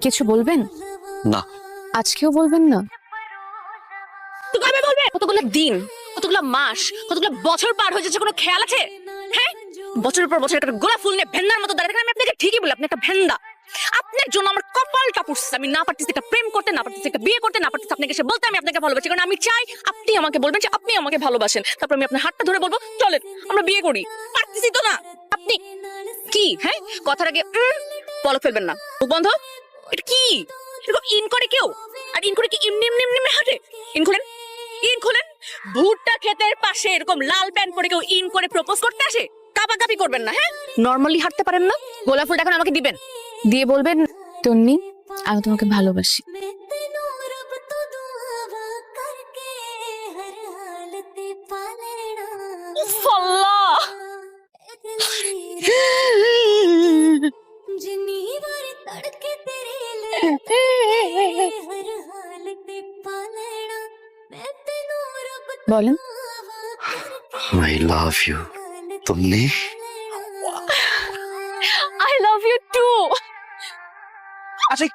কিছু বলবেন? না। আজকেও বলবেন না? তো কবে বলবে? কতগুলো দিন, কতগুলো মাস, কতগুলো বছর পার হয়ে যাচ্ছে, কোনো খেয়াল আছে? হ্যাঁ, বছরের পর বছর একটা গোলাপ ফুল নিয়ে ভেন্ডার মতো দাঁড়িয়ে থাকেন। আমি আপনাকে ঠিকই বলি, আপনি একটা ভেন্ডা। আপনার জন্য আমার কপালটা পুড়ছে। আমি না পারতেছি একটা প্রেম করতে, না পারতেছি একটা বিয়ে করতে, না পারতেছি আপনাকে সে বলতে আমি আপনাকে ভালোবাসি। কারণ আমি চাই আপনি আমাকে বলবেন যে আপনি আমাকে ভালোবাসেন। তারপর আমি আপনার হাতটা ধরে বলবো চলেন আমরা বিয়ে করি। পারতেছি তো না। আপনি কি হ্যাঁ কথার আগে পলক ফেলবেন না, মুখ বন্ধ। এটা কি এরকম ইন করে কেউ? আর ইন করে কি এমনি এমনি এমনি এমনি হাঁটে? ইন খুলেন, ইন খুলেন। ভুট্টা ক্ষেতের পাশে এরকম লাল প্যান্ট পরে কেউ ইন করে প্রপোজ করতে আসে? কাবাকাবি করবেন না। হ্যাঁ, নরমালি হাঁটতে পারেন না? গোলাপ ফুলটা এখন আমাকে দিবেন। দিয়ে বলবেন তন্নি আমি তোমাকে ভালোবাসি। উফ, আল্লাহ। বলেন। I love you Tonni. I love you too. আচ্ছা